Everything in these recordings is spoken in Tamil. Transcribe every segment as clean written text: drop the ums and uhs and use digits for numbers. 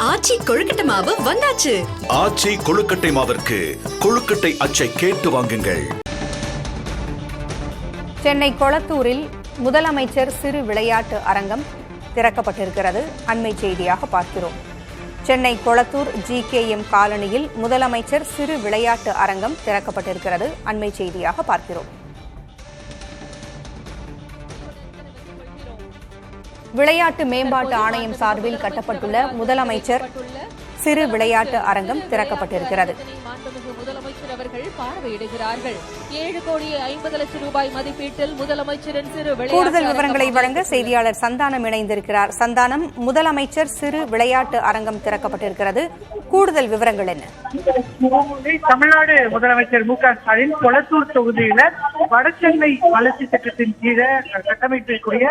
ஆச்சி கொழுக்கட்டை மாவு வந்தாச்சு. ஆச்சி கொழுக்கட்டை மாவிற்கு கொழுக்கட்டை அச்சை கேட்டு வாங்குங்கள். சென்னை கொளத்தூரில் முதலமைச்சர் சிறு விளையாட்டு அரங்கம் திறக்கப்பட்டிருக்கிறது. அண்மை செய்தியாக பார்க்கிறோம். சென்னை கொளத்தூர் GKM காலனியில் முதலமைச்சர் சிறு விளையாட்டு அரங்கம் திறக்கப்பட்டிருக்கிறது. அண்மை செய்தியாக பார்க்கிறோம். விளையாட்டு மேம்பாட்டு ஆணையம் சார்பில் கட்டப்பட்டுள்ள முதலமைச்சர் சிறு விளையாட்டு அரங்கம் திறக்கப்பட்டிருக்கிறது. முதலமைச்சர் அவர்கள் பார்வையிடுகிறார்கள். 7,50,00,000 ரூபாய் மதிப்பீட்டில் முதலமைச்சரின் சிறு கூடுதல் விவரங்களை வழங்க செய்தியாளர் சந்தானம் இணைந்திருக்கிறார். சந்தானம், முதலமைச்சர் சிறு விளையாட்டு அரங்கம் திறக்கப்பட்டிருக்கிறது. கூடுதல் விவரங்கள் என்ன? தமிழ்நாடு முதலமைச்சர் MK ஸ்டாலின் கொளத்தூர் தொகுதியில வடசென்னை வளர்ச்சி திட்டத்தின் கீழே கட்டமைக்கக்கூடிய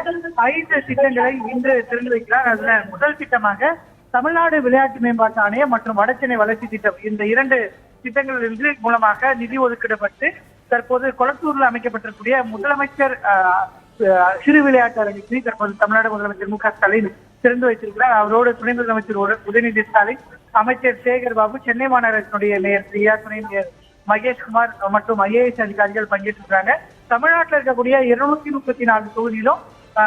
5 திட்டங்களை இன்று திறந்து வைக்கிறார். அதுல முதல் திட்டமாக தமிழ்நாடு விளையாட்டு மேம்பாட்டு ஆணையம் மற்றும் வடசென்னை வளர்ச்சி திட்டம், இந்த 2 திட்டங்களிலிருந்து மூலமாக நிதி ஒதுக்கிடப்பட்டு தற்போது கொளத்தூரில் அமைக்கப்பட்டிருக்கூடிய முதலமைச்சர் சிறு விளையாட்டு அரங்கத்தை தற்போது தமிழ்நாடு முதலமைச்சர் MK ஸ்டாலின் திறந்து வைத்திருக்கிறார். அவரோடு துணை முதலமைச்சர் உதயநிதி ஸ்டாலின், அமைச்சர் சேகர் பாபு, சென்னை மாநகரத்தினுடைய மேயர் பிரியா, துணை மேயர் மகேஷ்குமார் மற்றும் IAS அதிகாரிகள் பங்கேற்றிருக்கிறாங்க. தமிழ்நாட்டில் இருக்கக்கூடிய 234 தொகுதியிலும்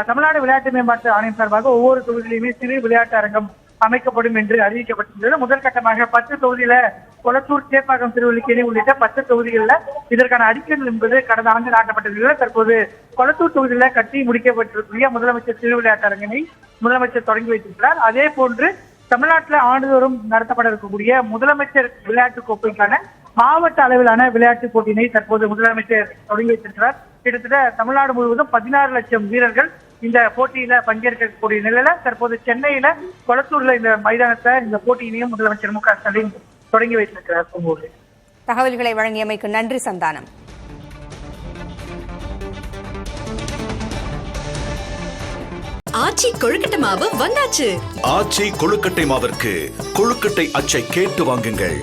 தமிழ்நாடு விளையாட்டு மேம்பாட்டு ஆணையம் சார்பாக ஒவ்வொரு தொகுதியிலுமே சிறு விளையாட்டு அரங்கம் அமைக்கப்படும் என்று அறிவிக்கப்பட்டிருந்தது. முதல் கட்டமாக 10 தொகுதியில கொளத்தூர், சேப்பாக்கம், திருவல்லிக்கேணி உள்ளிட்ட 10 தொகுதிகளில் இதற்கான அடிக்கல் என்பது கடந்த ஆண்டு நாட்டப்பட்டிருக்கிறது. தற்போது கொளத்தூர் தொகுதியில கட்டி முடிக்கப்பட்டிருக்கூடிய முதலமைச்சர் சிறு விளையாட்டு அரங்கினை முதலமைச்சர் தொடங்கி வைத்திருக்கிறார். அதே போன்று தமிழ்நாட்டில் ஆண்டுதோறும் நடத்தப்பட இருக்கக்கூடிய முதலமைச்சர் விளையாட்டு கோப்பைக்கான மாவட்ட அளவிலான விளையாட்டு போட்டியினை தற்போது முதலமைச்சர் தொடங்கி வைத்திருக்கிறார். கிட்டத்தட்ட தமிழ்நாடு முழுவதும் 16 லட்சம் வீரர்கள் இந்த போட்டியில பங்கேற்கக்கூடிய நிலையில தற்போது சென்னையில கொளத்தூர்ல இந்த மைதானத்தை இந்த போட்டியினையும் முதலமைச்சர் MK ஸ்டாலின் தொடங்கி வைத்திருக்கிறார். தகவல்களை வழங்கியமைக்கு நன்றி சந்தானம். ஆச்சி கொழுக்கட்டை மாவு வந்தாச்சு. ஆச்சி கொழுக்கட்டை மாவிற்கு கொழுக்கட்டை அச்சை கேட்டு வாங்குங்கள்.